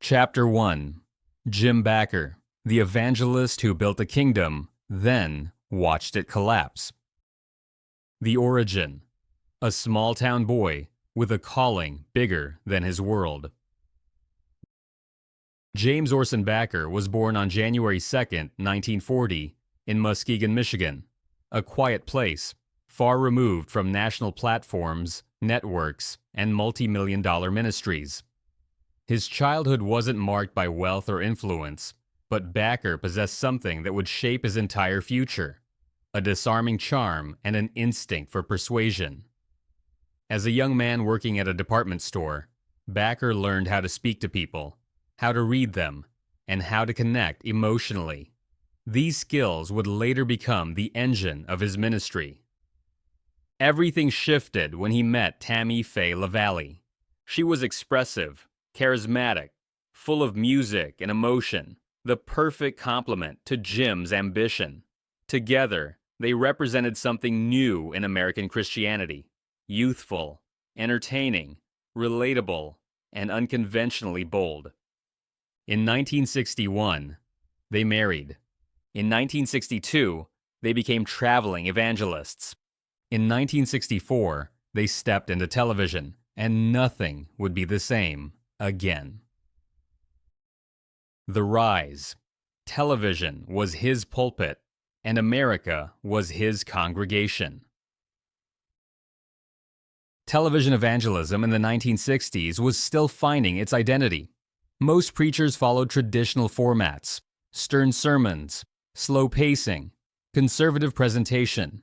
Chapter 1. Jim Bakker, the evangelist who built a kingdom, then watched it collapse. The origin. A small-town boy with a calling bigger than his world. James Orson Bakker was born on January 2, 1940, in Muskegon, Michigan, a quiet place, far removed from national platforms, networks, and multi-million-dollar ministries. His childhood wasn't marked by wealth or influence, but Bakker possessed something that would shape his entire future: a disarming charm and an instinct for persuasion. As a young man working at a department store, Bakker learned how to speak to people, how to read them, and how to connect emotionally. These skills would later become the engine of his ministry. Everything shifted when he met Tammy Faye LaValle. She was expressive, charismatic, full of music and emotion, the perfect complement to Jim's ambition. Together, they represented something new in American Christianity: youthful, entertaining, relatable, and unconventionally bold. In 1961, they married. In 1962, they became traveling evangelists. In 1964, they stepped into television, and nothing would be the same again. The rise. Television was his pulpit, and America was his congregation. Television evangelism in the 1960s was still finding its identity. Most preachers followed traditional formats: stern sermons, slow pacing, conservative presentation.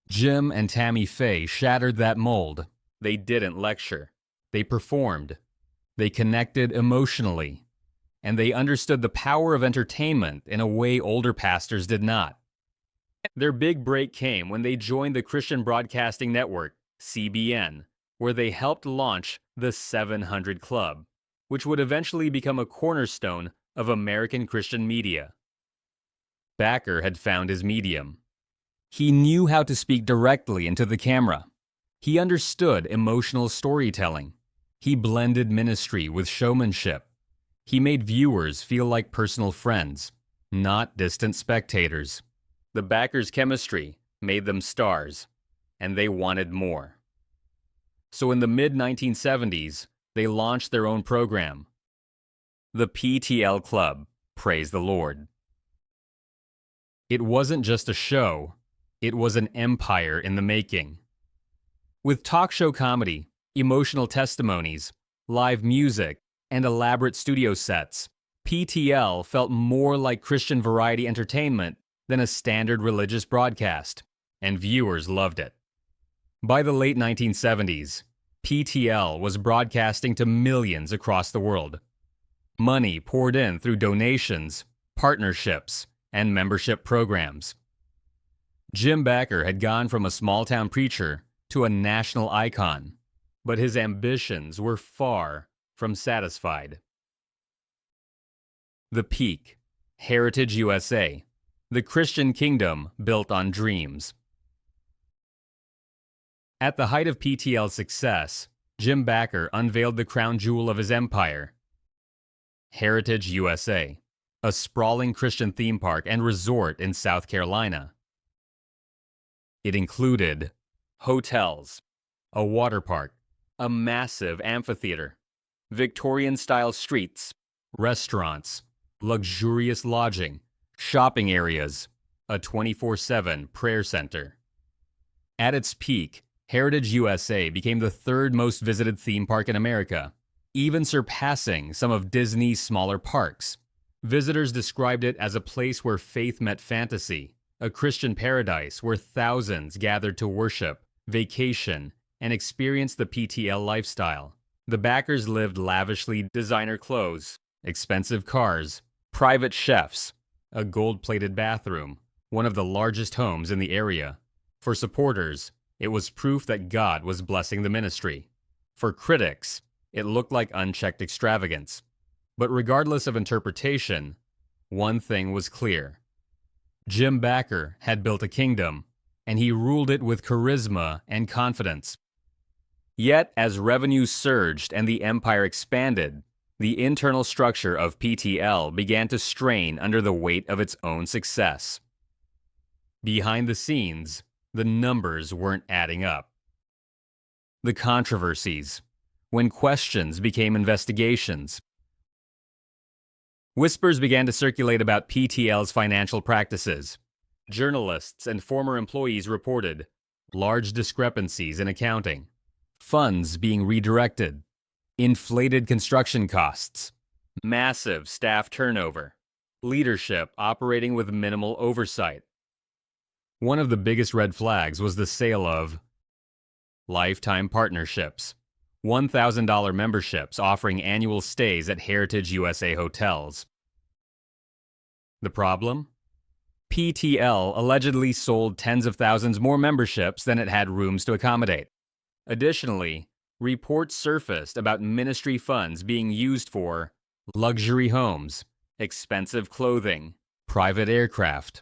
Jim and Tammy Faye shattered that mold. They didn't lecture. They performed. They connected emotionally. And they understood the power of entertainment in a way older pastors did not. Their big break came when they joined the Christian Broadcasting Network, CBN, where they helped launch the 700 Club, which would eventually become a cornerstone of American Christian media. Bakker had found his medium. He knew how to speak directly into the camera. He understood emotional storytelling. He blended ministry with showmanship. He made viewers feel like personal friends, not distant spectators. The Bakkers' chemistry made them stars, and they wanted more. So in the mid-1970s, they launched their own program, the PTL Club, Praise the Lord. It wasn't just a show, it was an empire in the making. With talk show comedy, emotional testimonies, live music, and elaborate studio sets, PTL felt more like Christian variety entertainment than a standard religious broadcast, and viewers loved it. By the late 1970s, PTL was broadcasting to millions across the world. Money poured in through donations, partnerships, and membership programs. Jim Bakker had gone from a small-town preacher to a national icon, but his ambitions were far from satisfied. The peak, Heritage USA, the Christian kingdom built on dreams. At the height of PTL's success, Jim Bakker unveiled the crown jewel of his empire, Heritage USA, a sprawling Christian theme park and resort in South Carolina. It included hotels, a water park, a massive amphitheater, Victorian-style streets, restaurants, luxurious lodging, shopping areas, a 24/7 prayer center. At its peak, Heritage USA became the third most visited theme park in America, even surpassing some of Disney's smaller parks. Visitors described it as a place where faith met fantasy, a Christian paradise where thousands gathered to worship, vacation, and experience the PTL lifestyle. The Bakkers lived lavishly: designer clothes, expensive cars, private chefs, a gold-plated bathroom, one of the largest homes in the area. For supporters, it was proof that God was blessing the ministry. For critics, it looked like unchecked extravagance. But regardless of interpretation, one thing was clear: Jim Bakker had built a kingdom, and he ruled it with charisma and confidence. Yet, as revenues surged and the empire expanded, The internal structure of PTL began to strain under the weight of its own success. Behind the scenes, the numbers weren't adding up. The controversies, when questions became investigations. Whispers began to circulate about PTL's financial practices. Journalists and former employees reported large discrepancies in accounting, funds being redirected, inflated construction costs, massive staff turnover, leadership operating with minimal oversight. One of the biggest red flags was the sale of lifetime partnerships, $1,000 memberships offering annual stays at Heritage USA hotels. The problem? PTL allegedly sold tens of thousands more memberships than it had rooms to accommodate. Additionally, reports surfaced about ministry funds being used for luxury homes, expensive clothing, private aircraft,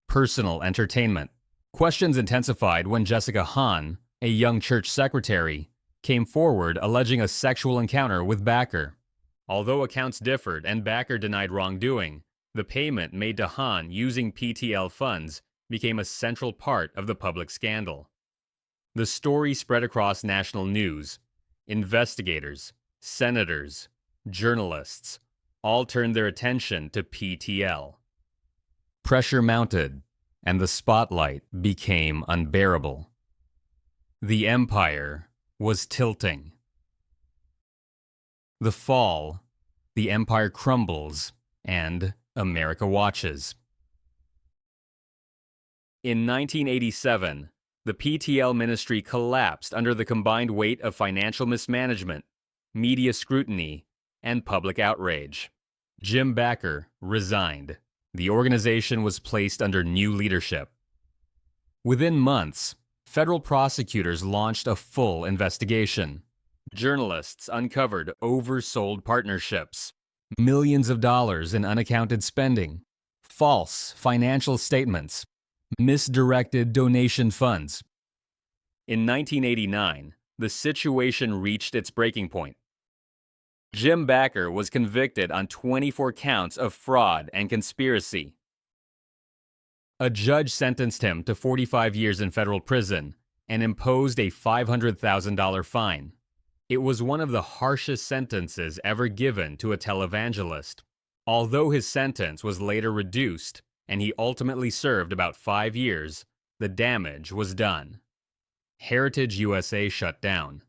personal entertainment. Questions intensified when Jessica Hinn, a young church secretary, came forward alleging a sexual encounter with Bakker. Although accounts differed and Bakker denied wrongdoing, the payment made to Hinn using PTL funds became a central part of the public scandal. The story spread across national news. Investigators, senators, journalists all turned their attention to PTL. Pressure mounted, and the spotlight became unbearable. The empire was tilting. The fall, the empire crumbles, and America watches. In 1987, the PTL ministry collapsed under the combined weight of financial mismanagement, media scrutiny, and public outrage. Jim Bakker resigned. The organization was placed under new leadership. Within months, federal prosecutors launched a full investigation. Journalists uncovered oversold partnerships, millions of dollars in unaccounted spending, false financial statements, misdirected donation funds. In 1989, the situation reached its breaking point. Jim Bakker was convicted on 24 counts of fraud and conspiracy. A judge sentenced him to 45 years in federal prison and imposed a $500,000 fine. It was one of the harshest sentences ever given to a televangelist. Although his sentence was later reduced and he ultimately served about 5 years, the damage was done. Heritage USA shut down.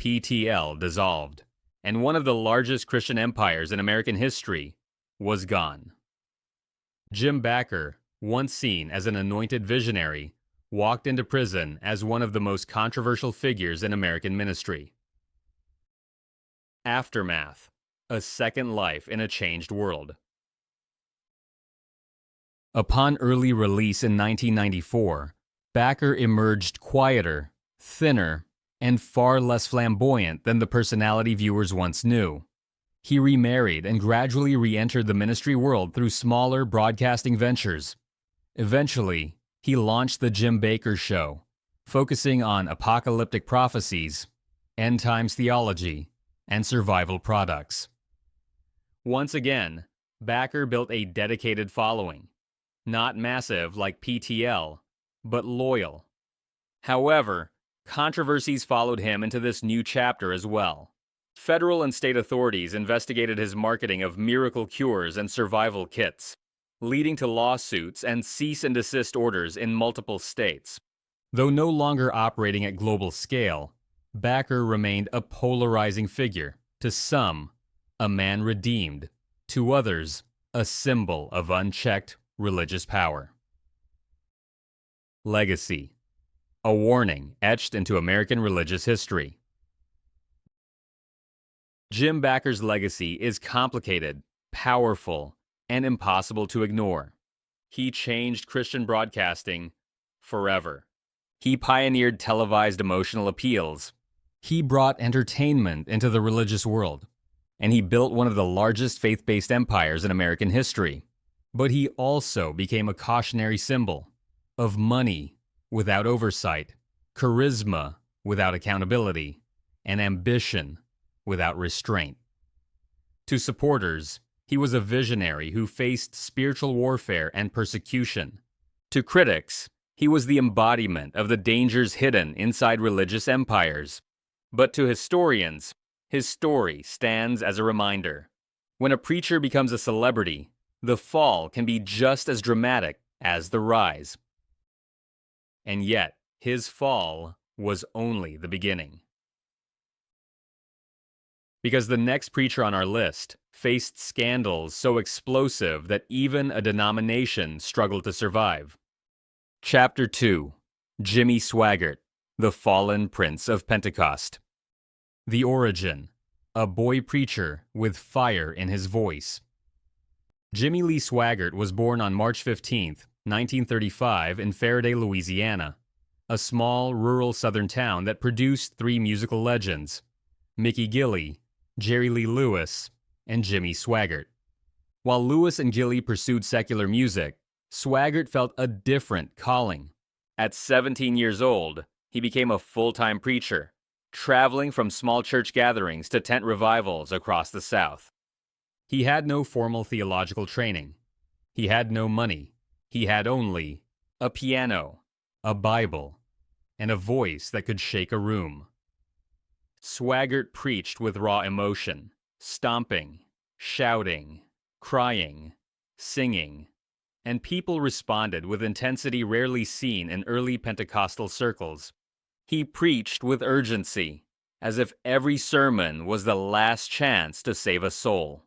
PTL dissolved, and one of the largest Christian empires in American history was gone. Jim Bakker, once seen as an anointed visionary, walked into prison as one of the most controversial figures in American ministry. Aftermath: a second life in a changed world. Upon early release in 1994, Bakker emerged quieter, thinner, and far less flamboyant than the personality viewers once knew. He remarried and gradually re-entered the ministry world through smaller broadcasting ventures. Eventually, he launched The Jim Bakker Show, focusing on apocalyptic prophecies, end times theology, and survival products. Once again, Bakker built a dedicated following, not massive like PTL, but loyal. However, controversies followed him into this new chapter as well. Federal and state authorities investigated his marketing of miracle cures and survival kits, leading to lawsuits and cease and desist orders in multiple states. Though no longer operating at global scale, Bakker remained a polarizing figure. To some, a man redeemed. To others, a symbol of unchecked religious power. Legacy: a warning etched into American religious history. Jim Bakker's legacy is complicated, powerful, and impossible to ignore. He changed Christian broadcasting forever. He pioneered televised emotional appeals. He brought entertainment into the religious world. And he built one of the largest faith-based empires in American history. But he also became a cautionary symbol of money without oversight, charisma without accountability, and ambition without restraint. To supporters, he was a visionary who faced spiritual warfare and persecution. To critics, he was the embodiment of the dangers hidden inside religious empires. But to historians, his story stands as a reminder. When a preacher becomes a celebrity, the fall can be just as dramatic as the rise. And yet, his fall was only the beginning. Because the next preacher on our list faced scandals so explosive that even a denomination struggled to survive. Chapter 2: Jimmy Swaggart, the Fallen Prince of Pentecost. The origin: a boy preacher with fire in his voice. Jimmy Lee Swaggart was born on March 15, 1935 in Faraday, Louisiana, a small rural southern town that produced three musical legends: Mickey Gilley, Jerry Lee Lewis, and Jimmy Swaggart. While Lewis and Gilley pursued secular music, Swaggart felt a different calling. At 17 years old, he became a full-time preacher, traveling from small church gatherings to tent revivals across the South. He had no formal theological training. He had no money. He had only a piano, a Bible, and a voice that could shake a room. Swaggart preached with raw emotion, stomping, shouting, crying, singing, and people responded with intensity rarely seen in early Pentecostal circles. He preached with urgency, as if every sermon was the last chance to save a soul.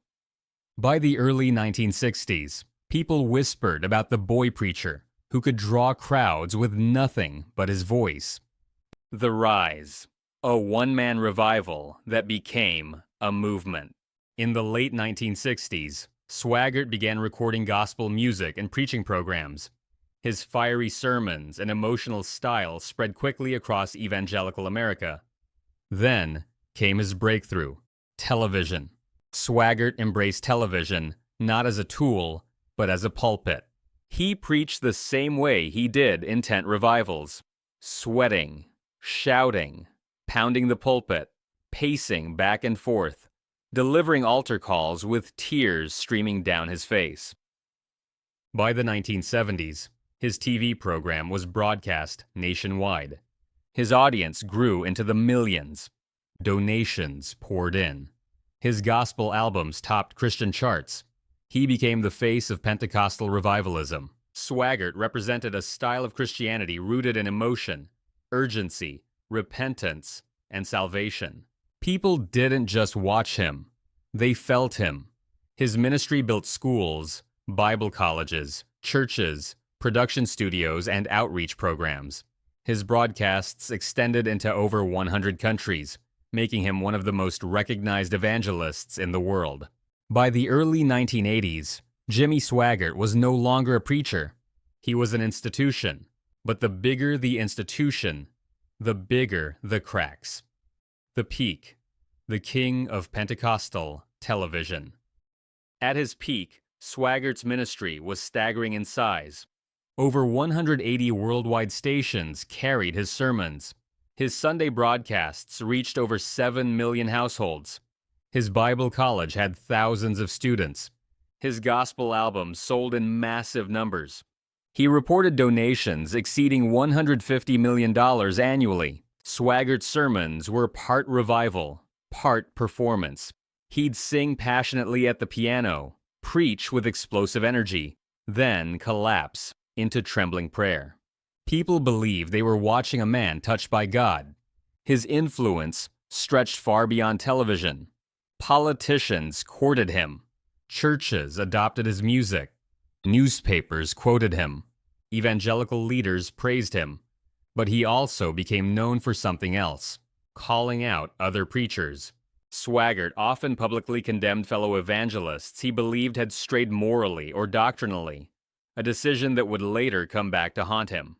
By the early 1960s, people whispered about the boy preacher who could draw crowds with nothing but his voice. The Rise, a one-man revival that became a movement. In the late 1960s, Swaggart began recording gospel music and preaching programs. His fiery sermons and emotional style spread quickly across evangelical America. Then came his breakthrough: television. Swaggart embraced television not as a tool, but as a pulpit. He preached the same way he did in tent revivals: sweating, shouting, pounding the pulpit, pacing back and forth, delivering altar calls with tears streaming down his face. By the 1970s, his TV program was broadcast nationwide. His audience grew into the millions. Donations poured in. His gospel albums topped Christian charts. He became the face of Pentecostal revivalism. Swaggart represented a style of Christianity rooted in emotion, urgency, repentance, and salvation. People didn't just watch him, they felt him. His ministry built schools, Bible colleges, churches, production studios, and outreach programs. His broadcasts extended into over 100 countries, making him one of the most recognized evangelists in the world. By the early 1980s, Jimmy Swaggart was no longer a preacher. He was an institution. But the bigger the institution, the bigger the cracks. The peak: the king of Pentecostal television. At his peak, Swaggart's ministry was staggering in size. Over 180 worldwide stations carried his sermons. His Sunday broadcasts reached over 7 million households. His Bible college had thousands of students. His gospel albums sold in massive numbers. He reported donations exceeding $150 million annually. Swaggart's sermons were part revival, part performance. He'd sing passionately at the piano, preach with explosive energy, then collapse into trembling prayer. People believed they were watching a man touched by God. His influence stretched far beyond television. Politicians courted him. Churches adopted his music. Newspapers quoted him. Evangelical leaders praised him. But he also became known for something else: calling out other preachers. Swaggart often publicly condemned fellow evangelists he believed had strayed morally or doctrinally, a decision that would later come back to haunt him.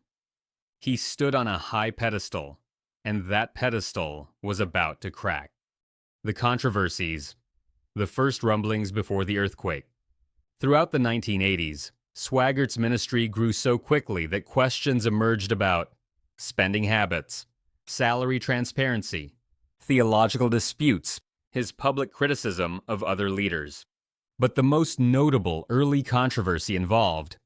He stood on a high pedestal, and that pedestal was about to crack. The controversies, the first rumblings before the earthquake. Throughout the 1980s, Swaggart's ministry grew so quickly that questions emerged about spending habits, salary transparency, theological disputes, his public criticism of other leaders. But the most notable early controversy involved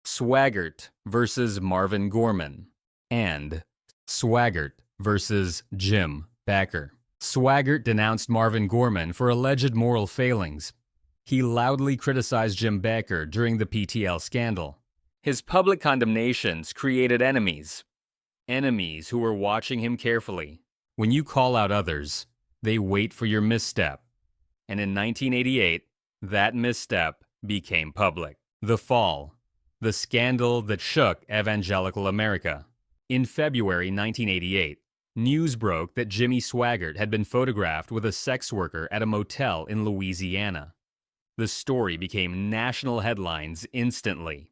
Swaggart versus Marvin Gorman and Swaggart versus Jim Bakker. Swaggart denounced Marvin Gorman for alleged moral failings. He loudly criticized Jim Bakker during the PTL scandal. His public condemnations created enemies who were watching him carefully. When you call out others, they wait for your misstep. And in 1988, that misstep became public. The Fall, the scandal that shook evangelical America. In February 1988, news broke that Jimmy Swaggart had been photographed with a sex worker at a motel in Louisiana. The story became national headlines instantly.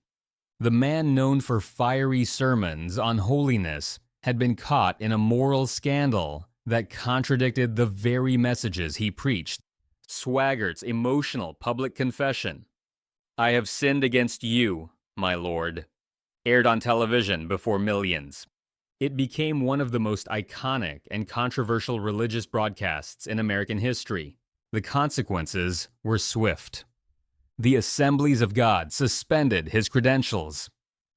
The man known for fiery sermons on holiness had been caught in a moral scandal that contradicted the very messages he preached. Swaggart's emotional public confession, "I have sinned against you, my Lord," aired on television before millions. It became one of the most iconic and controversial religious broadcasts in American history. The consequences were swift. The Assemblies of God suspended his credentials.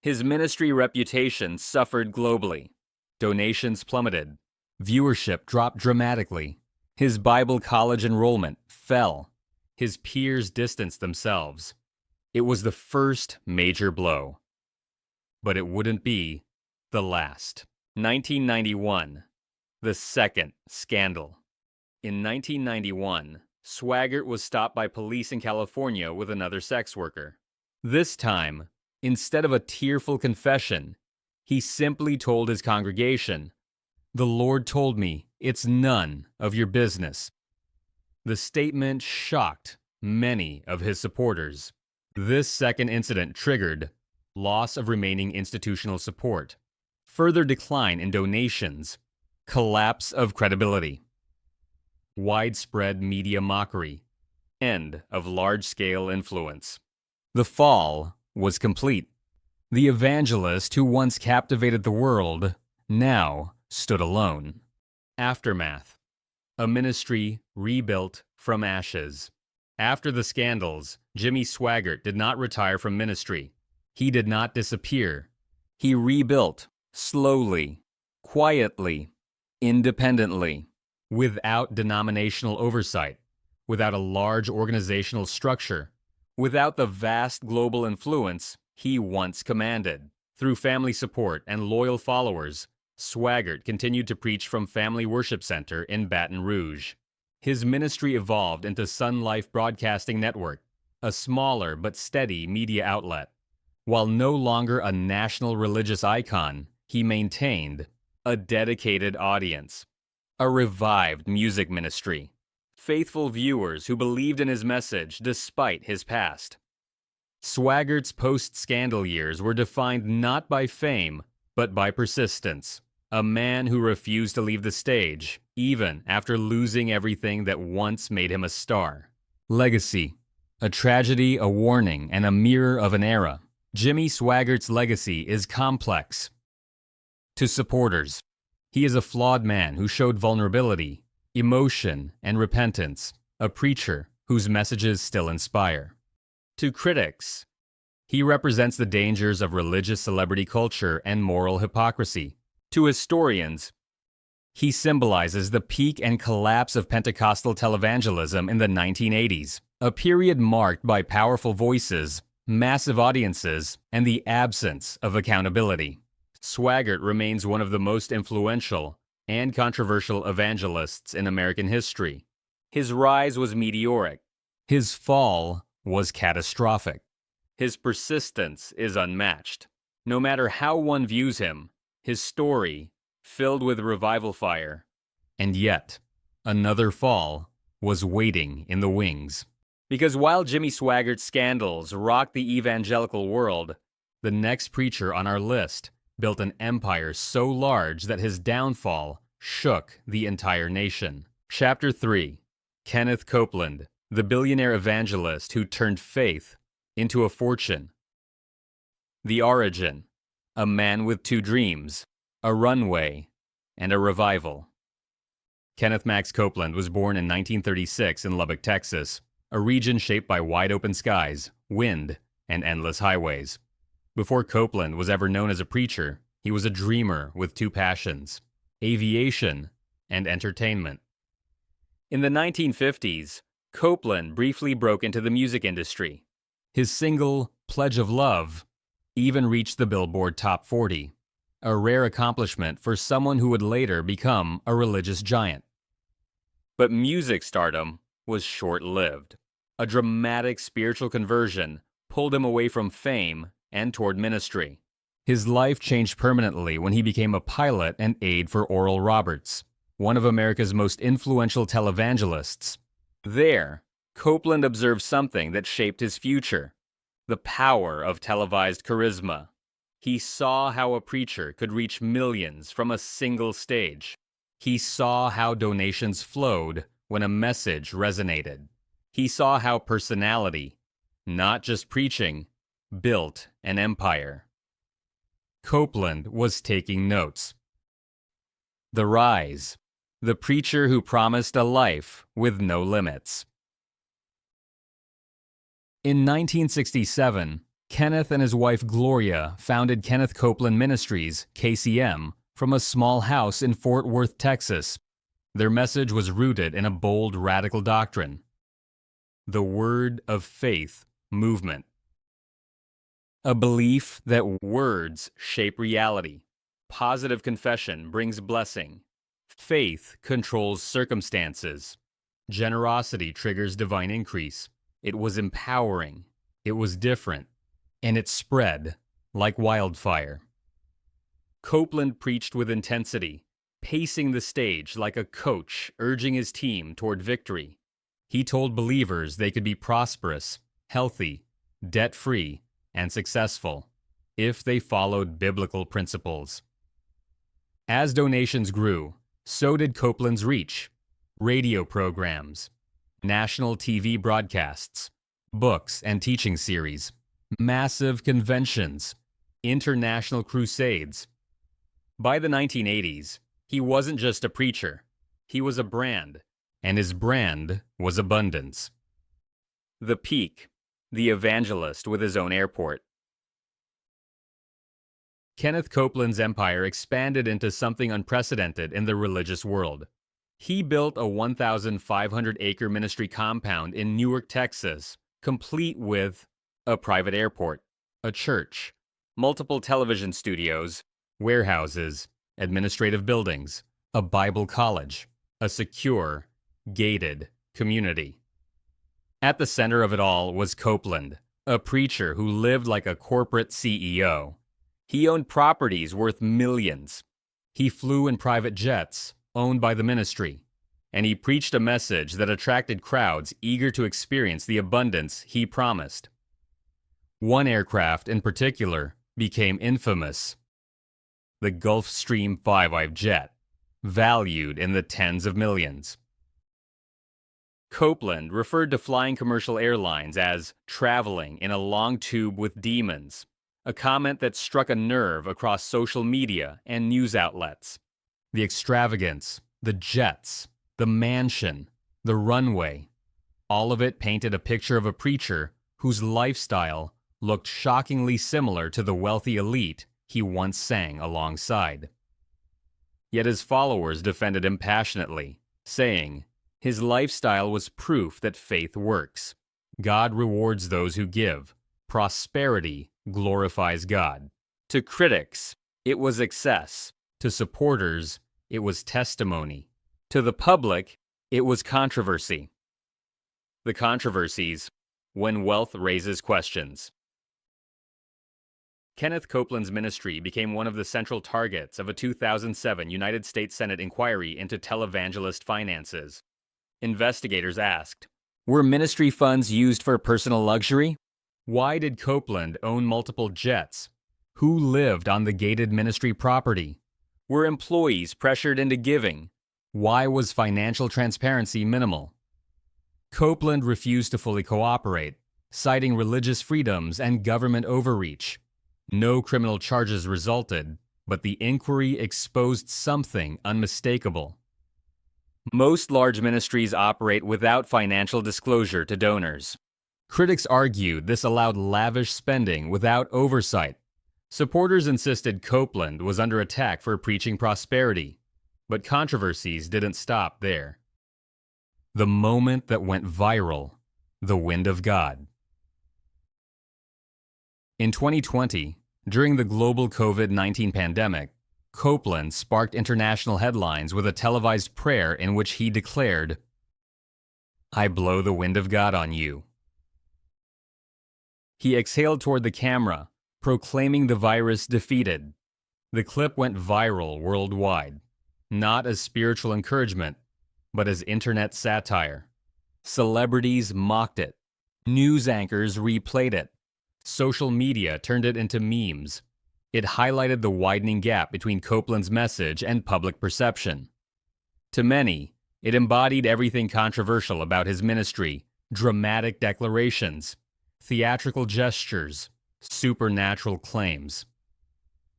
His ministry reputation suffered globally. Donations plummeted. Viewership dropped dramatically. His Bible college enrollment fell. His peers distanced themselves. It was the first major blow. But it wouldn't be the last. 1991, the second scandal. In 1991, Swaggart was stopped by police in California with another sex worker. This time, instead of a tearful confession, he simply told his congregation, "The Lord told me it's none of your business." The statement shocked many of his supporters. This second incident triggered loss of remaining institutional support, further decline in donations, collapse of credibility, widespread media mockery, end of large-scale influence. The fall was complete. The evangelist who once captivated the world now stood alone. Aftermath. A ministry rebuilt from ashes. After the scandals, Jimmy Swaggart did not retire from ministry. He did not disappear. He rebuilt slowly, quietly, independently, without denominational oversight, without a large organizational structure, without the vast global influence he once commanded. Through family support and loyal followers, Swaggart continued to preach from Family Worship Center in Baton Rouge. His ministry evolved into Sun Life Broadcasting Network, a smaller but steady media outlet. While no longer a national religious icon, he maintained a dedicated audience, a revived music ministry, faithful viewers who believed in his message despite his past. Swaggart's post-scandal years were defined not by fame, but by persistence. A man who refused to leave the stage, even after losing everything that once made him a star. Legacy. A tragedy, a warning, and a mirror of an era. Jimmy Swaggart's legacy is complex. To supporters, he is a flawed man who showed vulnerability, emotion, and repentance, a preacher whose messages still inspire. To critics, he represents the dangers of religious celebrity culture and moral hypocrisy. To historians, he symbolizes the peak and collapse of Pentecostal televangelism in the 1980s, a period marked by powerful voices, massive audiences, and the absence of accountability. Swaggart remains one of the most influential and controversial evangelists in American history. His rise was meteoric. His fall was catastrophic. His persistence is unmatched. No matter how one views him, his story, filled with revival fire. And yet, another fall was waiting in the wings. Because while Jimmy Swaggart's scandals rocked the evangelical world, the next preacher on our list built an empire so large that his downfall shook the entire nation. Chapter 3. Kenneth Copeland, the billionaire evangelist who turned faith into a fortune. The origin. A man with two dreams, a runway, and a revival. Kenneth Max Copeland was born in 1936 in Lubbock, Texas, a region shaped by wide-open skies, wind, and endless highways. Before Copeland was ever known as a preacher, he was a dreamer with two passions: aviation and entertainment. In the 1950s, Copeland briefly broke into the music industry. His single, Pledge of Love, even reached the Billboard Top 40, a rare accomplishment for someone who would later become a religious giant. But music stardom was short-lived. A dramatic spiritual conversion pulled him away from fame and toward ministry. His life changed permanently when he became a pilot and aide for Oral Roberts, one of America's most influential televangelists. There, Copeland observed something that shaped his future: the power of televised charisma. He saw how a preacher could reach millions from a single stage. He saw how donations flowed when a message resonated. He saw how personality, not just preaching, built an empire. Copeland was taking notes. The Rise: the preacher who promised a life with no limits. In 1967, Kenneth and his wife Gloria founded Kenneth Copeland Ministries, KCM, from a small house in Fort Worth, Texas. Their message was rooted in a bold, radical doctrine: the Word of Faith movement. A belief that words shape reality. Positive confession brings blessing. Faith controls circumstances. Generosity triggers divine increase. It was empowering. It was different. And it spread like wildfire. Copeland preached with intensity, pacing the stage like a coach urging his team toward victory. He told believers they could be prosperous, healthy, debt-free, and successful if they followed biblical principles. As donations grew, so did Copeland's reach: radio programs, national TV broadcasts, books and teaching series, massive conventions, international crusades. By the 1980s, he wasn't just a preacher. He was a brand, and his brand was abundance. The peak: the evangelist with his own airport. Kenneth Copeland's empire expanded into something unprecedented in the religious world. He built a 1,500-acre ministry compound in Newark, Texas, complete with a private airport, a church, multiple television studios, warehouses, administrative buildings, a Bible college, a secure, gated community. At the center of it all was Copeland, a preacher who lived like a corporate CEO. He owned properties worth millions. He flew in private jets owned by the ministry, and he preached a message that attracted crowds eager to experience the abundance he promised. One aircraft in particular became infamous: the Gulfstream 55 jet, valued in the tens of millions. Copeland referred to flying commercial airlines as traveling in a long tube with demons, a comment that struck a nerve across social media and news outlets. The extravagance, the jets, the mansion, the runway, all of it painted a picture of a preacher whose lifestyle looked shockingly similar to the wealthy elite he once sang alongside. Yet his followers defended him passionately, saying his lifestyle was proof that faith works. God rewards those who give. Prosperity glorifies God. To critics, it was excess. To supporters, it was testimony. To the public, it was controversy. The controversies: when wealth raises questions. Kenneth Copeland's ministry became one of the central targets of a 2007 United States Senate inquiry into televangelist finances. Investigators asked, were ministry funds used for personal luxury? Why did Copeland own multiple jets? Who lived on the gated ministry property? Were employees pressured into giving? Why was financial transparency minimal? Copeland refused to fully cooperate, citing religious freedoms and government overreach. No criminal charges resulted, but the inquiry exposed something unmistakable: Most large ministries operate without financial disclosure to donors. Critics argued this allowed lavish spending without oversight. Supporters insisted Copeland was under attack for preaching prosperity, but controversies didn't stop there. The moment that went viral, the wind of God. In 2020, during the global COVID-19 pandemic, Copeland sparked international headlines with a televised prayer in which he declared, "I blow the wind of God on you." He exhaled toward the camera, proclaiming the virus defeated. The clip went viral worldwide, not as spiritual encouragement, but as internet satire. Celebrities mocked it. News anchors replayed it. Social media turned it into memes. It highlighted the widening gap between Copeland's message and public perception. To many, it embodied everything controversial about his ministry: dramatic declarations, theatrical gestures, supernatural claims.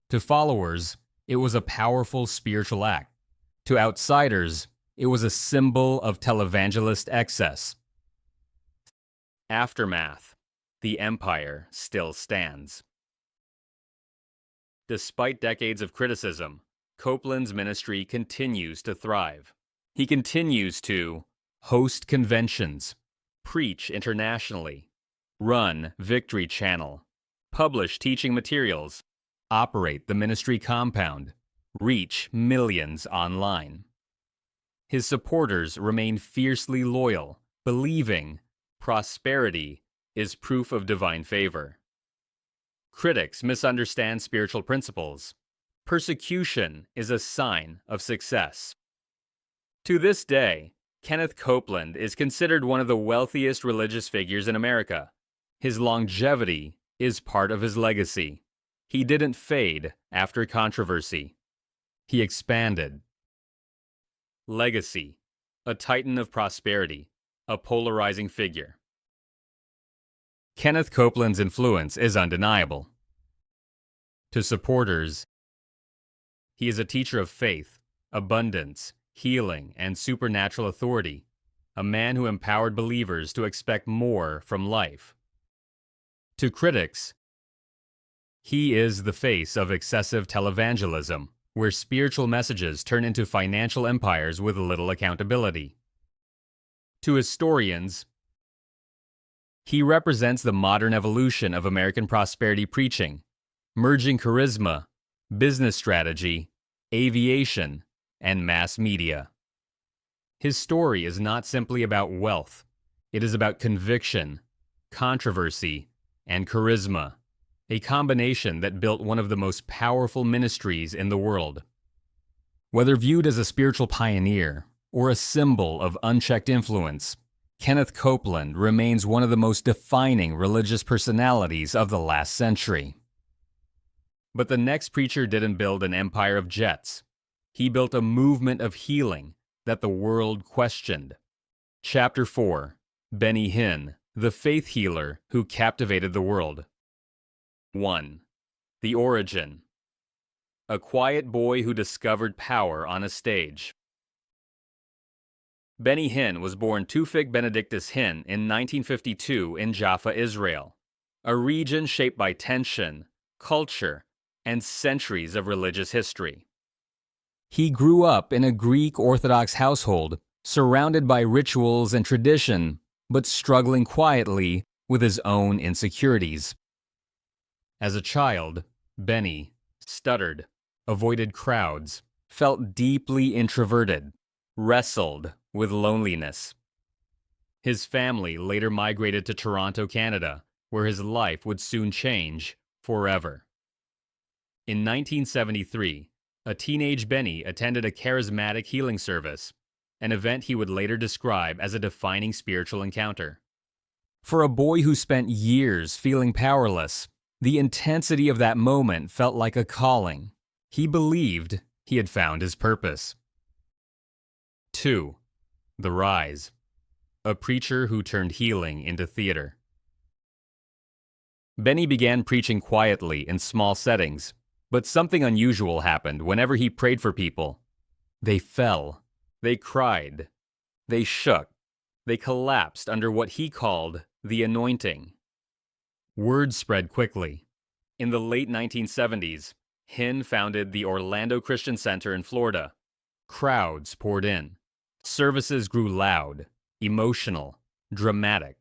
To followers, it was a powerful spiritual act. To outsiders, it was a symbol of televangelist excess. Aftermath. The empire still stands. Despite decades of criticism, Copeland's ministry continues to thrive. He continues to host conventions, preach internationally, run Victory Channel, publish teaching materials, operate the ministry compound, reach millions online. His supporters remain fiercely loyal, believing prosperity is proof of divine favor. Critics misunderstand spiritual principles. Persecution is a sign of success. To this day, Kenneth Copeland is considered one of the wealthiest religious figures in America. His longevity is part of his legacy. He didn't fade after controversy. He expanded. Legacy: a titan of prosperity, a polarizing figure. Kenneth Copeland's influence is undeniable. To supporters, he is a teacher of faith, abundance, healing, and supernatural authority, a man who empowered believers to expect more from life. To critics, he is the face of excessive televangelism, where spiritual messages turn into financial empires with little accountability. To historians, he represents the modern evolution of American prosperity preaching, merging charisma, business strategy, aviation, and mass media. His story is not simply about wealth. It is about conviction, controversy, and charisma, a combination that built one of the most powerful ministries in the world. Whether viewed as a spiritual pioneer or a symbol of unchecked influence, Kenneth Copeland remains one of the most defining religious personalities of the last century. But the next preacher didn't build an empire of jets. He built a movement of healing that the world questioned. Chapter 4. Benny Hinn, the faith healer who captivated the world. 1. The origin. A quiet boy who discovered power on a stage. Benny Hinn was born Tufik Benedictus Hinn in 1952 in Jaffa, Israel, a region shaped by tension, culture, and centuries of religious history. He grew up in a Greek Orthodox household, surrounded by rituals and tradition, but struggling quietly with his own insecurities. As a child, Benny stuttered, avoided crowds, felt deeply introverted, wrestled with loneliness. His family later migrated to Toronto, Canada, where his life would soon change forever. In 1973, a teenage Benny attended a charismatic healing service, an event he would later describe as a defining spiritual encounter. For a boy who spent years feeling powerless, the intensity of that moment felt like a calling. He believed he had found his purpose. 2. The Rise. A preacher who turned healing into theater. Benny began preaching quietly in small settings, but something unusual happened whenever he prayed for people. They fell. They cried. They shook. They collapsed under what he called the anointing. Word spread quickly. In the late 1970s, Hinn founded the Orlando Christian Center in Florida. Crowds poured in. Services grew loud, emotional, dramatic.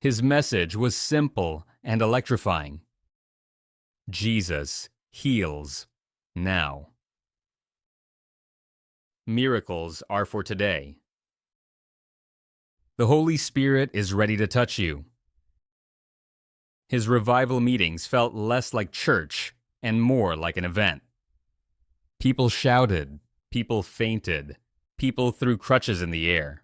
His message was simple and electrifying. Jesus heals now. Miracles are for today. The Holy Spirit is ready to touch you. His revival meetings felt less like church and more like an event. People shouted, people fainted, people threw crutches in the air.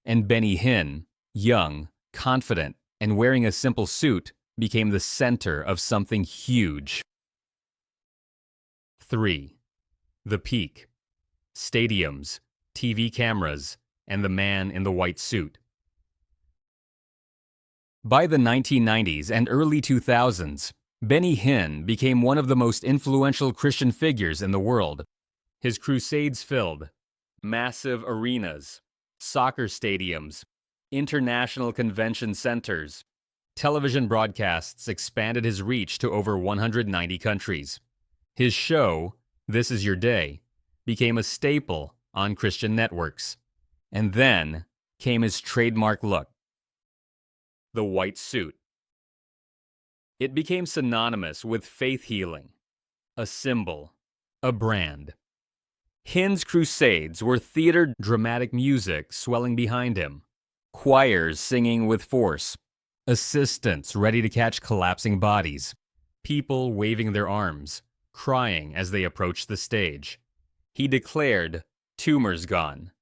And Benny Hinn, young, confident, and wearing a simple suit, became the center of something huge. 3. The peak. Stadiums, TV cameras, and the man in the white suit. By the 1990s and early 2000s, Benny Hinn became one of the most influential Christian figures in the world. His crusades filled massive arenas, soccer stadiums, international convention centers. Television broadcasts expanded his reach to over 190 countries. His show, This Is Your Day, became a staple on Christian networks. And then came his trademark look, the white suit. It became synonymous with faith healing, a symbol, a brand. Hinn's crusades were theater dramatic music swelling behind him, choirs singing with force, assistants ready to catch collapsing bodies, people waving their arms, crying as they approached the stage. He declared, tumors gone,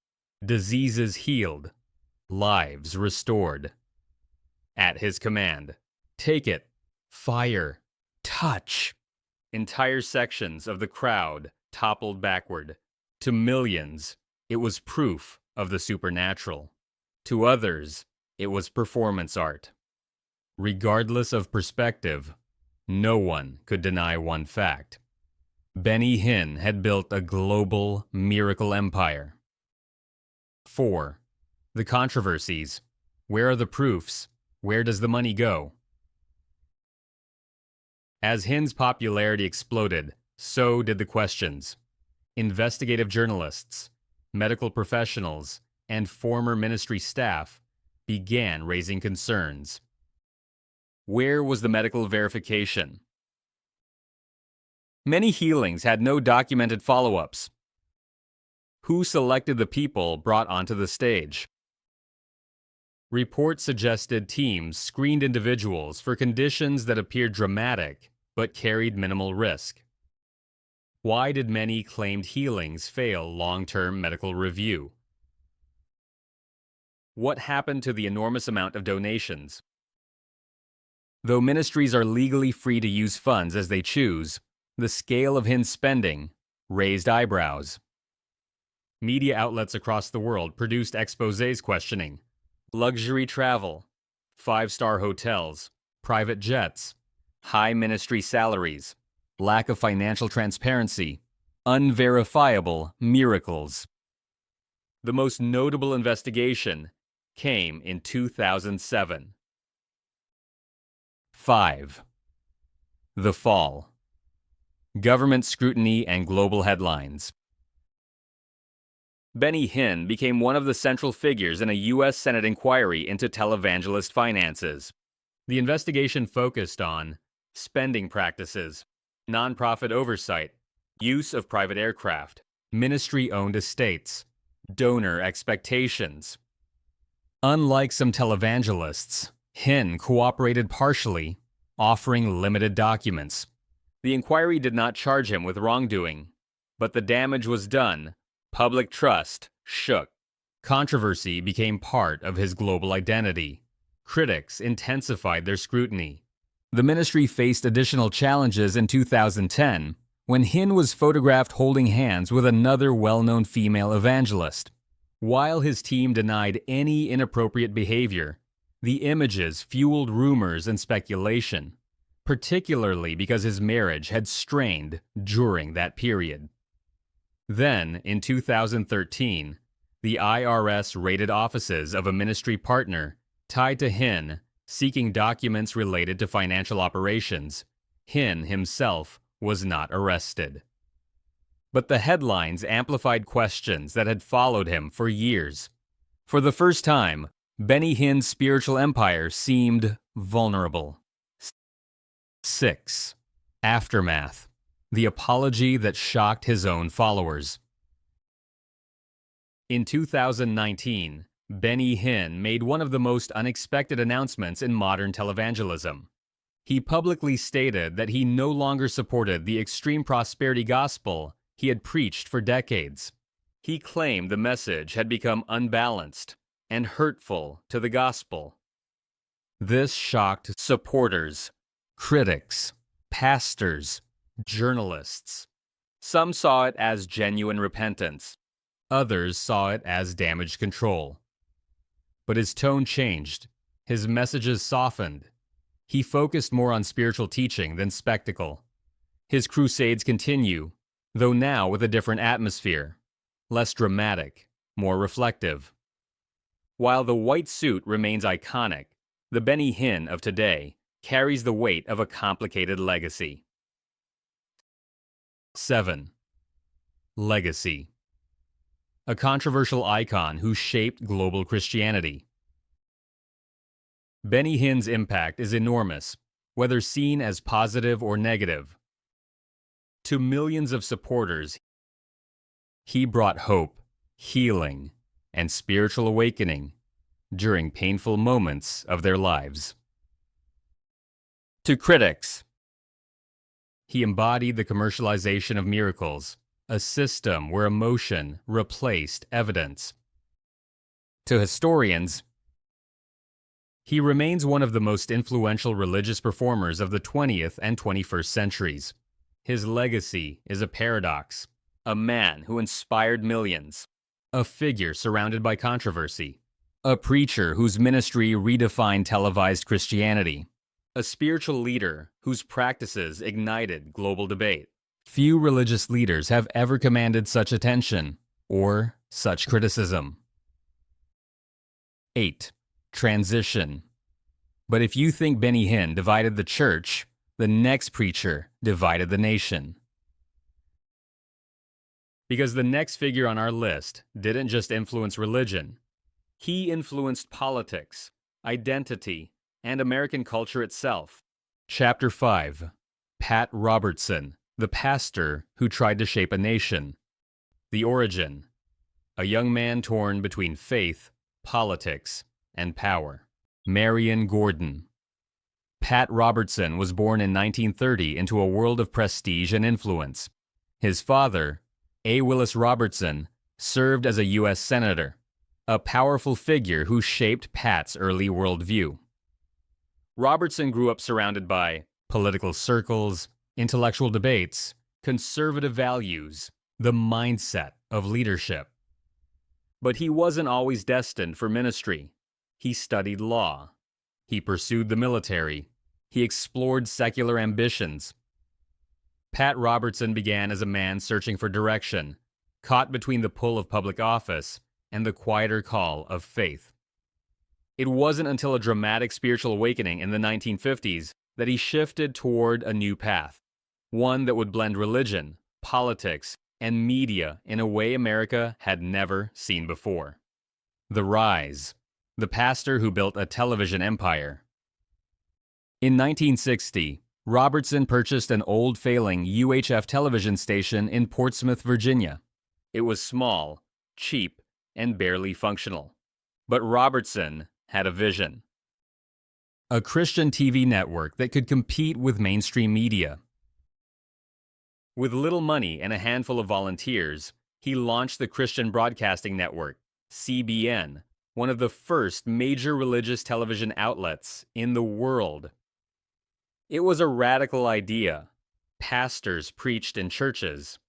diseases healed, lives restored. At his command, take it, fire, touch. Entire sections of the crowd toppled backward. To millions, it was proof of the supernatural. To others, it was performance art. Regardless of perspective, no one could deny one fact. Benny Hinn had built a global miracle empire. 4. The controversies. Where are the proofs? Where does the money go? As Hinn's popularity exploded, so did the questions. Investigative journalists, medical professionals, and former ministry staff began raising concerns. Where was the medical verification? Many healings had no documented follow-ups. Who selected the people brought onto the stage? Reports suggested teams screened individuals for conditions that appeared dramatic but carried minimal risk. Why did many claimed healings fail long-term medical review? What happened to the enormous amount of donations? Though ministries are legally free to use funds as they choose, the scale of Hinn's spending raised eyebrows. Media outlets across the world produced exposés questioning luxury travel, 5-star hotels, private jets, high ministry salaries, lack of financial transparency, unverifiable miracles. The most notable investigation came in 2007. 5. The fall. Government scrutiny and global headlines. Benny Hinn became one of the central figures in a U.S. Senate inquiry into televangelist finances. The investigation focused on spending practices, nonprofit oversight, use of private aircraft, ministry-owned estates, donor expectations. Unlike some televangelists, Hinn cooperated partially, offering limited documents. The inquiry did not charge him with wrongdoing, but the damage was done. Public trust shook. Controversy became part of his global identity. Critics intensified their scrutiny. The ministry faced additional challenges in 2010 when Hinn was photographed holding hands with another well-known female evangelist. While his team denied any inappropriate behavior, the images fueled rumors and speculation, particularly because his marriage had strained during that period. Then, in 2013, the IRS raided offices of a ministry partner tied to Hinn, seeking documents related to financial operations. Hinn himself was not arrested. But the headlines amplified questions that had followed him for years. For the first time, Benny Hinn's spiritual empire seemed vulnerable. 6. Aftermath. The apology that shocked his own followers. In 2019, Benny Hinn made one of the most unexpected announcements in modern televangelism. He publicly stated that he no longer supported the extreme prosperity gospel he had preached for decades. He claimed the message had become unbalanced and hurtful to the gospel. This shocked supporters, critics, pastors, journalists. Some saw it as genuine repentance. Others saw it as damage control. But his tone changed. His messages softened. He focused more on spiritual teaching than spectacle. His crusades continue, though now with a different atmosphere, less dramatic, more reflective. While the white suit remains iconic, the Benny Hinn of today carries the weight of a complicated legacy. 7. Legacy. A controversial icon who shaped global Christianity. Benny Hinn's impact is enormous, whether seen as positive or negative. To millions of supporters, he brought hope, healing, and spiritual awakening during painful moments of their lives. To critics, he embodied the commercialization of miracles, a system where emotion replaced evidence. To historians, he remains one of the most influential religious performers of the 20th and 21st centuries. His legacy is a paradox, a man who inspired millions, a figure surrounded by controversy, a preacher whose ministry redefined televised Christianity, a spiritual leader whose practices ignited global debate. Few religious leaders have ever commanded such attention or such criticism. 8. Transition. But if you think Benny Hinn divided the church, the next preacher divided the nation. Because the next figure on our list didn't just influence religion. He influenced politics, identity, and American culture itself. Chapter 5. Pat Robertson, the pastor who tried to shape a nation. The origin. A young man torn between faith, politics, and power. Marion Gordon. Pat Robertson was born in 1930 into a world of prestige and influence. His father, A. Willis Robertson, served as a U.S. Senator, a powerful figure who shaped Pat's early worldview. Robertson grew up surrounded by political circles, intellectual debates, conservative values, the mindset of leadership. But he wasn't always destined for ministry. He studied law. He pursued the military. He explored secular ambitions. Pat Robertson began as a man searching for direction, caught between the pull of public office and the quieter call of faith. It wasn't until a dramatic spiritual awakening in the 1950s that he shifted toward a new path, one that would blend religion, politics, and media in a way America had never seen before. The Rise. The pastor who built a television empire. In 1960, Robertson purchased an old failing UHF television station in Portsmouth, Virginia. It was small, cheap, and barely functional. But Robertson had a vision. A Christian TV network that could compete with mainstream media. With little money and a handful of volunteers, he launched the Christian Broadcasting Network, CBN, one of the first major religious television outlets in the world. It was a radical idea. Pastors preached in churches.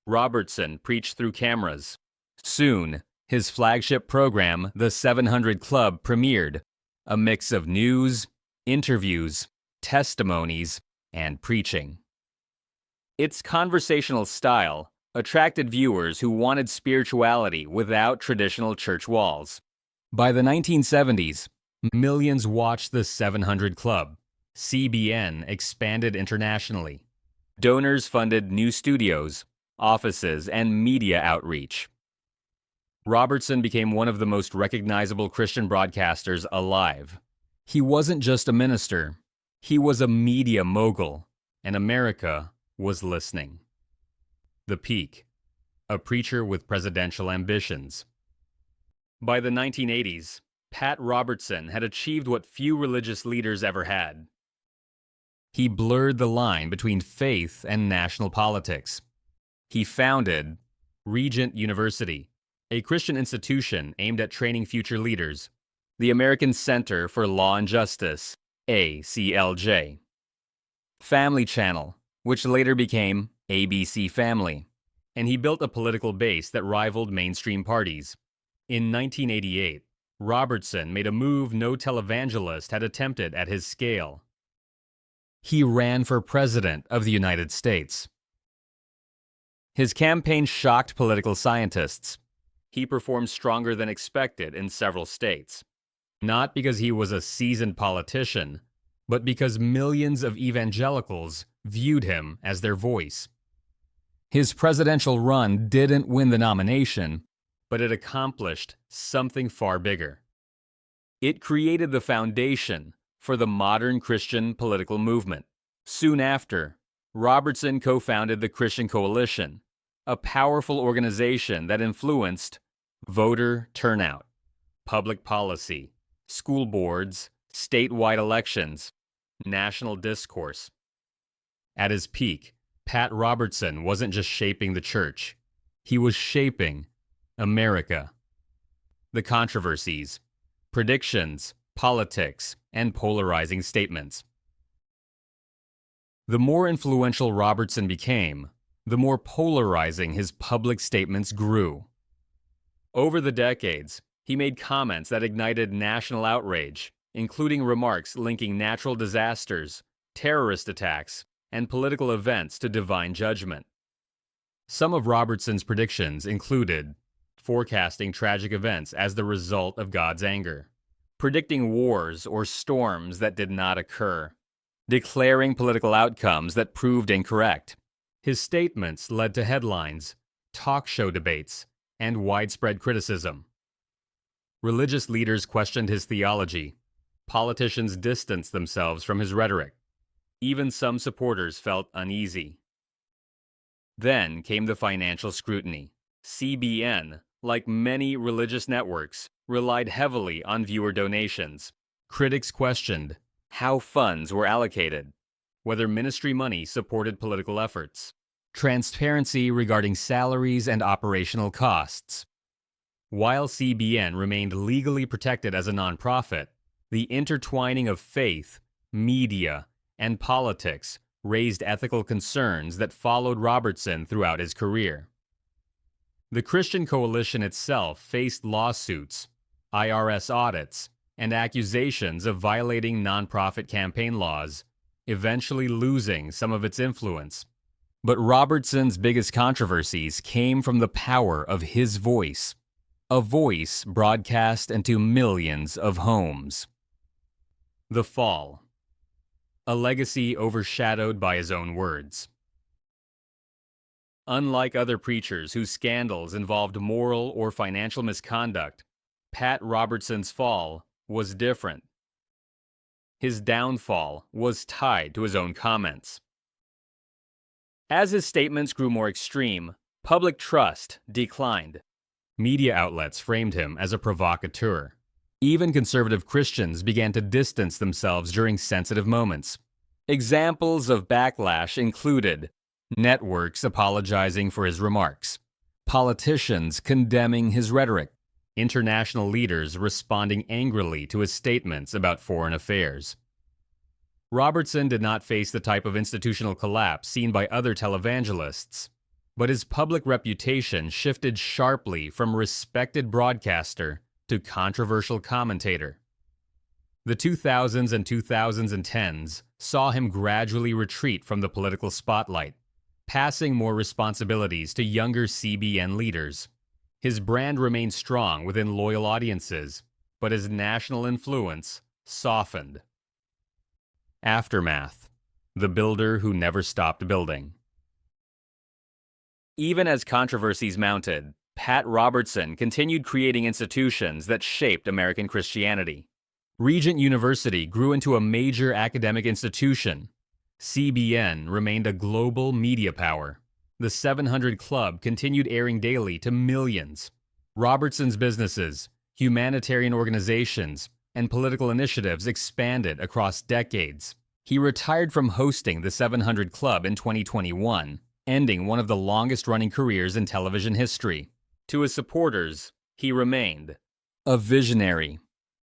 Robertson preached through cameras. Soon, his flagship program, The 700 Club, premiered, a mix of news, interviews, testimonies, and preaching. Its conversational style, attracted viewers who wanted spirituality without traditional church walls. By the 1970s, millions watched the 700 Club. CBN expanded internationally. Donors funded new studios, offices, and media outreach. Robertson became one of the most recognizable Christian broadcasters alive. He wasn't just a minister, he was a media mogul, and America was listening. The peak: a preacher with presidential ambitions. By the 1980s, Pat Robertson had achieved what few religious leaders ever had. He blurred the line between faith and national politics. He founded Regent University, a Christian institution aimed at training future leaders, the American Center for Law and Justice, ACLJ. Family Channel, which later became ABC Family, and he built a political base that rivaled mainstream parties. In 1988, Robertson made a move no televangelist had attempted at his scale. He ran for president of the United States. His campaign shocked political scientists. He performed stronger than expected in several states, not because he was a seasoned politician, but because millions of evangelicals viewed him as their voice. His presidential run didn't win the nomination, but it accomplished something far bigger. It created the foundation for the modern Christian political movement. Soon after, Robertson co-founded the Christian Coalition, a powerful organization that influenced voter turnout, public policy, school boards, statewide elections, national discourse. At his peak, Pat Robertson wasn't just shaping the church, he was shaping America. The controversies, predictions, politics, and polarizing statements. The more influential Robertson became, the more polarizing his public statements grew. Over the decades, he made comments that ignited national outrage, including remarks linking natural disasters, terrorist attacks, and political events to divine judgment. Some of Robertson's predictions included forecasting tragic events as the result of God's anger, predicting wars or storms that did not occur, declaring political outcomes that proved incorrect. His statements led to headlines, talk show debates, and widespread criticism. Religious leaders questioned his theology. Politicians distanced themselves from his rhetoric. Even some supporters felt uneasy. Then came the financial scrutiny. CBN, like many religious networks, relied heavily on viewer donations. Critics questioned how funds were allocated, whether ministry money supported political efforts, transparency regarding salaries and operational costs. While CBN remained legally protected as a nonprofit, the intertwining of faith, media, and politics raised ethical concerns that followed Robertson throughout his career. The Christian Coalition itself faced lawsuits, IRS audits, and accusations of violating nonprofit campaign laws, eventually losing some of its influence. But Robertson's biggest controversies came from the power of his voice, a voice broadcast into millions of homes. The fall. A legacy overshadowed by his own words. Unlike other preachers whose scandals involved moral or financial misconduct, Pat Robertson's fall was different. His downfall was tied to his own comments. As his statements grew more extreme, public trust declined. Media outlets framed him as a provocateur. Even conservative Christians began to distance themselves during sensitive moments. Examples of backlash included networks apologizing for his remarks, politicians condemning his rhetoric, international leaders responding angrily to his statements about foreign affairs. Robertson did not face the type of institutional collapse seen by other televangelists, but his public reputation shifted sharply from respected broadcaster to controversial commentator. The 2000s and 2010s saw him gradually retreat from the political spotlight, passing more responsibilities to younger CBN leaders. His brand remained strong within loyal audiences, but his national influence softened. Aftermath: the builder who never stopped building. Even as controversies mounted, Pat Robertson continued creating institutions that shaped American Christianity. Regent University grew into a major academic institution. CBN remained a global media power. The 700 Club continued airing daily to millions. Robertson's businesses, humanitarian organizations, and political initiatives expanded across decades. He retired from hosting the 700 Club in 2021, ending one of the longest-running careers in television history. To his supporters, he remained a visionary,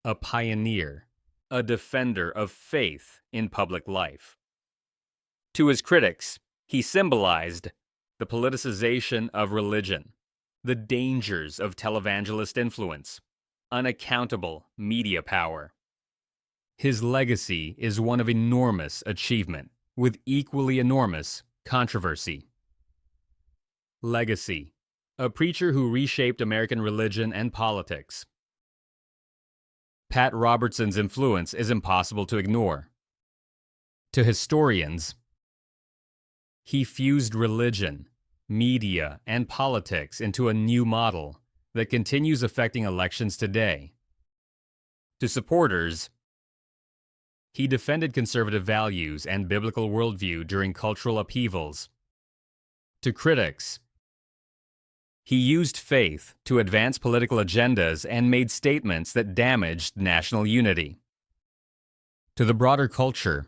a pioneer, a defender of faith in public life. To his critics, he symbolized the politicization of religion, the dangers of televangelist influence, unaccountable media power. His legacy is one of enormous achievement, with equally enormous controversy. Legacy: a preacher who reshaped American religion and politics. Pat Robertson's influence is impossible to ignore. To historians, he fused religion, media, and politics into a new model that continues affecting elections today. To supporters, he defended conservative values and biblical worldview during cultural upheavals. To critics, he used faith to advance political agendas and made statements that damaged national unity. To the broader culture,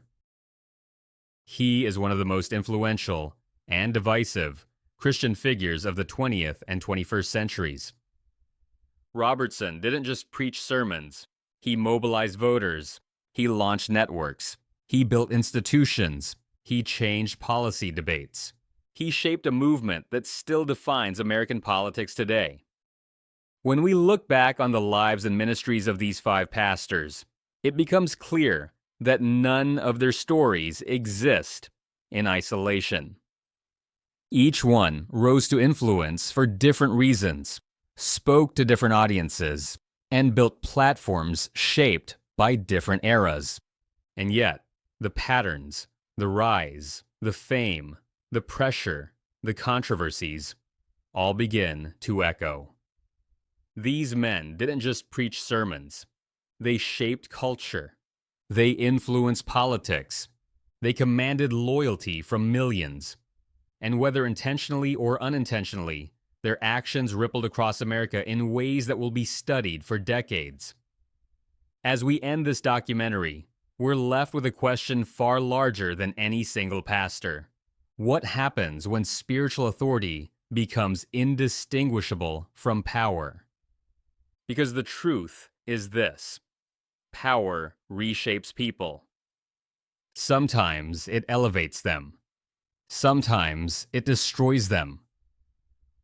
he is one of the most influential and divisive Christian figures of the 20th and 21st centuries. Robertson didn't just preach sermons. He mobilized voters. He launched networks. He built institutions. He changed policy debates. He shaped a movement that still defines American politics today. When we look back on the lives and ministries of these 5 pastors, it becomes clear that none of their stories exist in isolation. Each one rose to influence for different reasons, spoke to different audiences, and built platforms shaped by different eras. And yet, the patterns, the rise, the fame, the pressure, the controversies, all begin to echo. These men didn't just preach sermons. They shaped culture. They influenced politics. They commanded loyalty from millions. And whether intentionally or unintentionally, their actions rippled across America in ways that will be studied for decades. As we end this documentary, we're left with a question far larger than any single pastor. What happens when spiritual authority becomes indistinguishable from power? Because the truth is this: power reshapes people. Sometimes it elevates them. Sometimes it destroys them.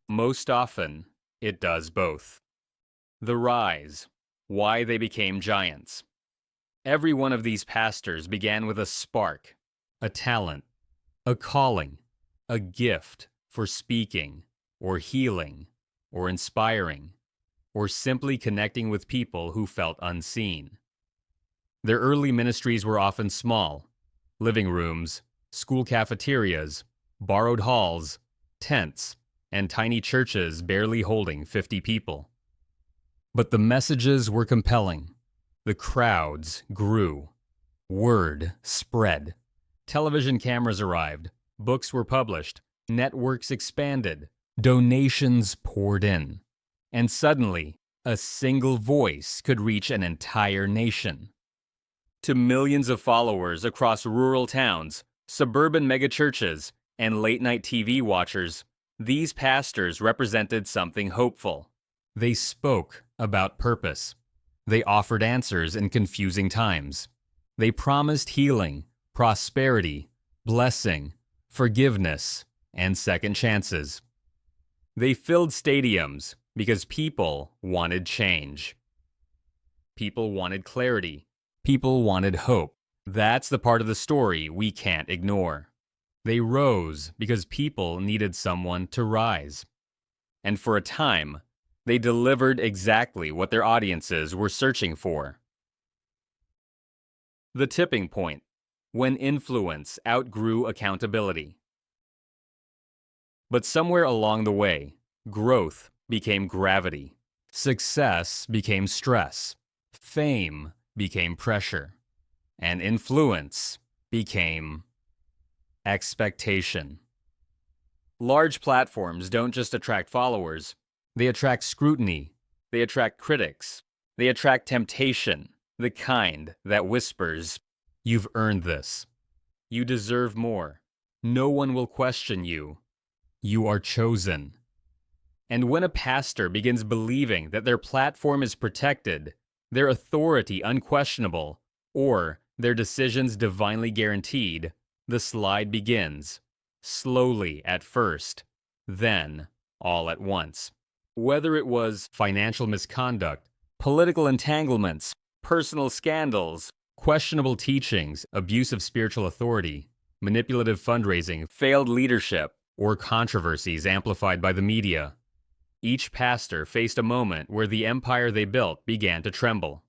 Most often, it does both. The rise: why they became giants. Every one of these pastors began with a spark, a talent, a calling, a gift for speaking, or healing, or inspiring, or simply connecting with people who felt unseen. Their early ministries were often small: living rooms, school cafeterias, borrowed halls, tents, and tiny churches barely holding 50 people. But the messages were compelling. The crowds grew. Word spread. Television cameras arrived. Books were published. Networks expanded. Donations poured in. And suddenly, a single voice could reach an entire nation. To millions of followers across rural towns, suburban megachurches, and late-night TV watchers, these pastors represented something hopeful. They spoke about purpose. They offered answers in confusing times. They promised healing, prosperity, blessing, forgiveness, and second chances. They filled stadiums because people wanted change. People wanted clarity. People wanted hope. That's the part of the story we can't ignore. They rose because people needed someone to rise. And for a time, they delivered exactly what their audiences were searching for. The tipping point, when influence outgrew accountability. But somewhere along the way, growth became gravity, success became stress, fame became pressure, and influence became expectation. Large platforms don't just attract followers, they attract scrutiny, they attract critics, they attract temptation, the kind that whispers, "You've earned this. You deserve more. No one will question you. You are chosen." And when a pastor begins believing that their platform is protected, their authority unquestionable, or their decisions divinely guaranteed, the slide begins. Slowly at first, then all at once. Whether it was financial misconduct, political entanglements, personal scandals, questionable teachings, abuse of spiritual authority, manipulative fundraising, failed leadership, or controversies amplified by the media, each pastor faced a moment where the empire they built began to tremble.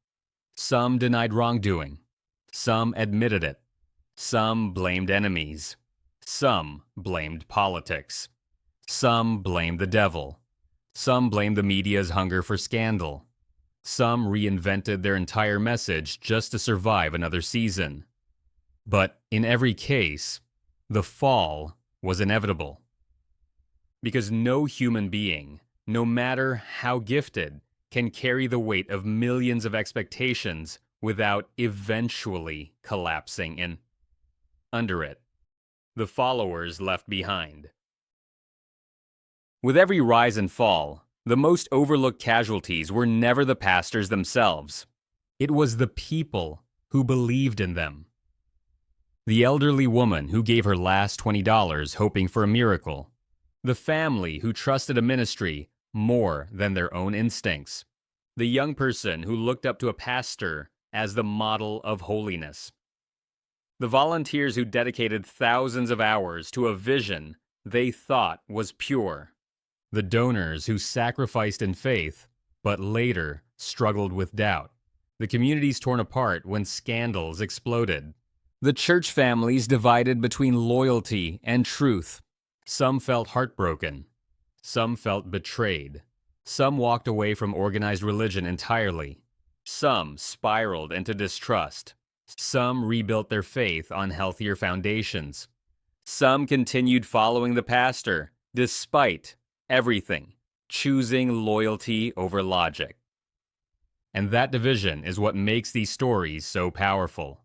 Some denied wrongdoing. Some admitted it. Some blamed enemies. Some blamed politics. Some blamed the devil. Some blamed the media's hunger for scandal. Some reinvented their entire message just to survive another season. But in every case, the fall was inevitable. Because no human being, no matter how gifted, can carry the weight of millions of expectations without eventually collapsing in under it. The followers left behind. With every rise and fall, the most overlooked casualties were never the pastors themselves. It was the people who believed in them. The elderly woman who gave her last $20 hoping for a miracle. The family who trusted a ministry more than their own instincts. The young person who looked up to a pastor as the model of holiness. The volunteers who dedicated thousands of hours to a vision they thought was pure. The donors who sacrificed in faith, but later struggled with doubt. The communities torn apart when scandals exploded. The church families divided between loyalty and truth. Some felt heartbroken. Some felt betrayed. Some walked away from organized religion entirely. Some spiraled into distrust. Some rebuilt their faith on healthier foundations. Some continued following the pastor, despite everything, choosing loyalty over logic. And that division is what makes these stories so powerful.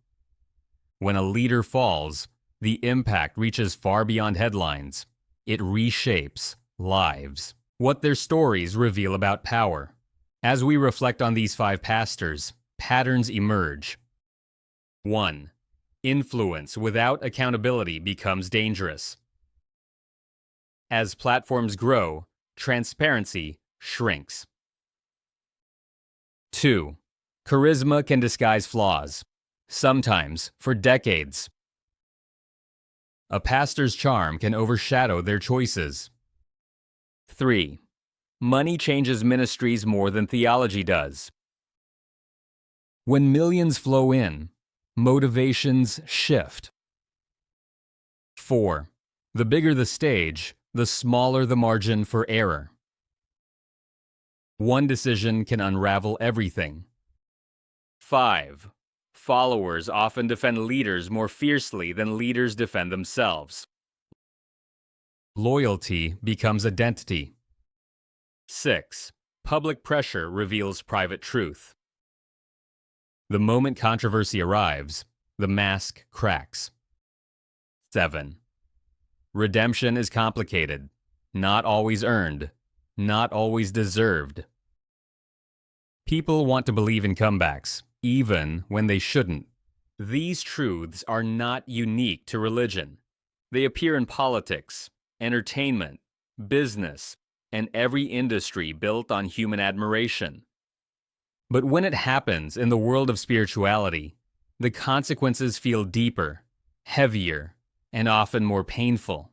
When a leader falls, the impact reaches far beyond headlines. It reshapes lives. What their stories reveal about power. As we reflect on these 5 pastors, patterns emerge. 1. Influence without accountability becomes dangerous. As platforms grow, transparency shrinks. 2. Charisma can disguise flaws, sometimes for decades. A pastor's charm can overshadow their choices. 3. Money changes ministries more than theology does. When millions flow in, motivations shift. 4. The bigger the stage, the smaller the margin for error. One decision can unravel everything. 5. Followers often defend leaders more fiercely than leaders defend themselves. Loyalty becomes identity. 6. Public pressure reveals private truth. The moment controversy arrives, the mask cracks. 7. Redemption is complicated, not always earned, not always deserved. People want to believe in comebacks, even when they shouldn't. These truths are not unique to religion. They appear in politics, entertainment, business, and every industry built on human admiration. But when it happens in the world of spirituality, the consequences feel deeper, heavier, and often more painful.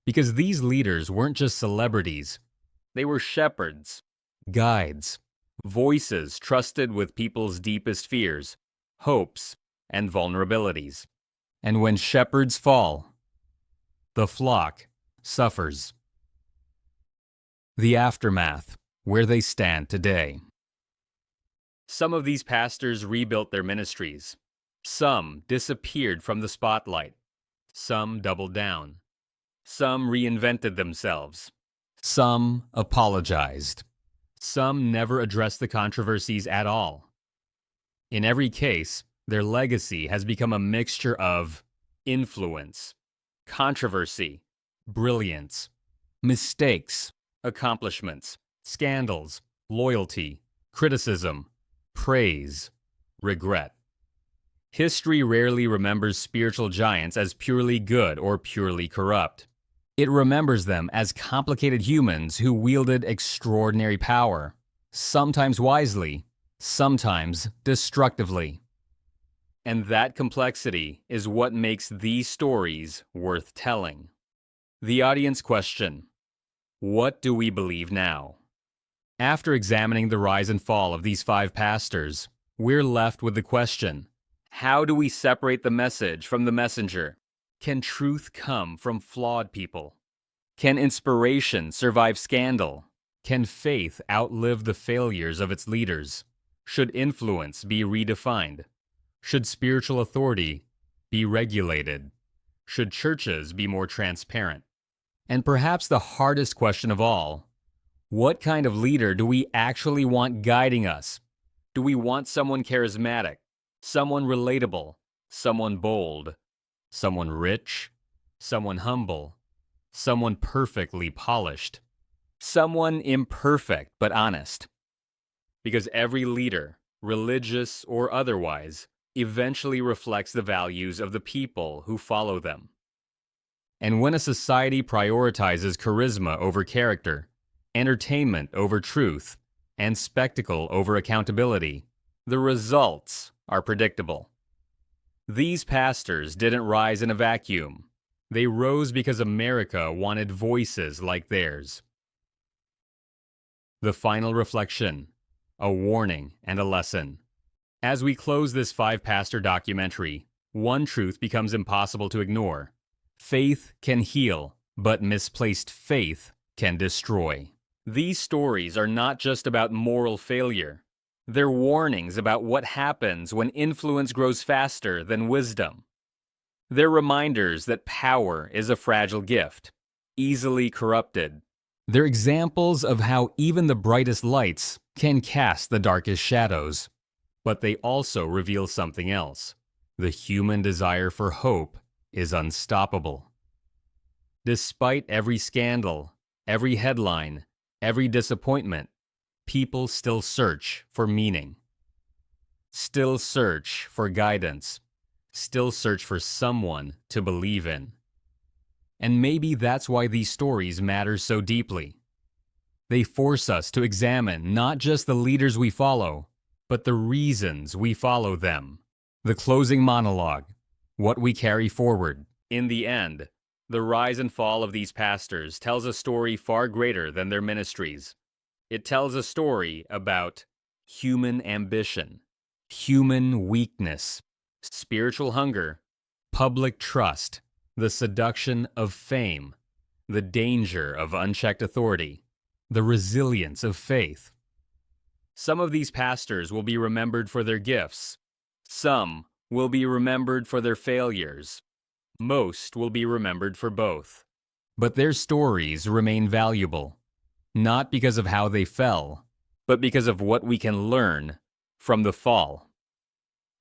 Because these leaders weren't just celebrities, they were shepherds, guides, voices trusted with people's deepest fears, hopes, and vulnerabilities. And when shepherds fall, the flock suffers. The aftermath, where they stand today. Some of these pastors rebuilt their ministries. Some disappeared from the spotlight. Some doubled down. Some reinvented themselves. Some apologized. Some never addressed the controversies at all. In every case, their legacy has become a mixture of influence, controversy, brilliance, mistakes, accomplishments, scandals, loyalty, criticism, praise, regret. History rarely remembers spiritual giants as purely good or purely corrupt. It remembers them as complicated humans who wielded extraordinary power, sometimes wisely, sometimes destructively. And that complexity is what makes these stories worth telling. The audience question: what do we believe now? After examining the rise and fall of these 5 pastors, we're left with the question: how do we separate the message from the messenger? Can truth come from flawed people? Can inspiration survive scandal? Can faith outlive the failures of its leaders? Should influence be redefined? Should spiritual authority be regulated? Should churches be more transparent? And perhaps the hardest question of all, what kind of leader do we actually want guiding us? Do we want someone charismatic, someone relatable, someone bold, someone rich, someone humble, someone perfectly polished, someone imperfect but honest? Because every leader, religious or otherwise, eventually reflects the values of the people who follow them. And when a society prioritizes charisma over character, entertainment over truth, and spectacle over accountability, the results are predictable. These pastors didn't rise in a vacuum. They rose because America wanted voices like theirs. The final reflection, a warning and a lesson. As we close this 5-pastor documentary, one truth becomes impossible to ignore. Faith can heal, but misplaced faith can destroy. These stories are not just about moral failure. They're warnings about what happens when influence grows faster than wisdom. They're reminders that power is a fragile gift, easily corrupted. They're examples of how even the brightest lights can cast the darkest shadows. But they also reveal something else. The human desire for hope is unstoppable. Despite every scandal, every headline, every disappointment, people still search for meaning. Still search for guidance. Still search for someone to believe in. And maybe that's why these stories matter so deeply. They force us to examine not just the leaders we follow, but the reasons we follow them. The closing monologue, what we carry forward. In the end, the rise and fall of these pastors tells a story far greater than their ministries. It tells a story about human ambition, human weakness, spiritual hunger, public trust, the seduction of fame, the danger of unchecked authority, the resilience of faith. Some of these pastors will be remembered for their gifts. Some will be remembered for their failures. Most will be remembered for both. But their stories remain valuable, not because of how they fell, but because of what we can learn from the fall.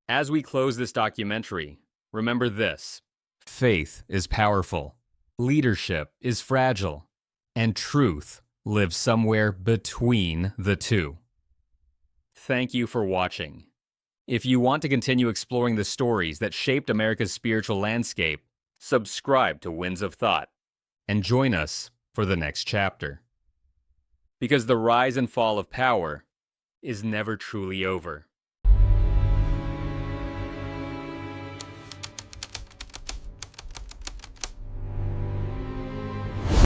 As we close this documentary, remember this: faith is powerful, leadership is fragile, and truth lives somewhere between the two. Thank you for watching. If you want to continue exploring the stories that shaped America's spiritual landscape, subscribe to Winds of Thought and join us for the next chapter. Because the rise and fall of power is never truly over.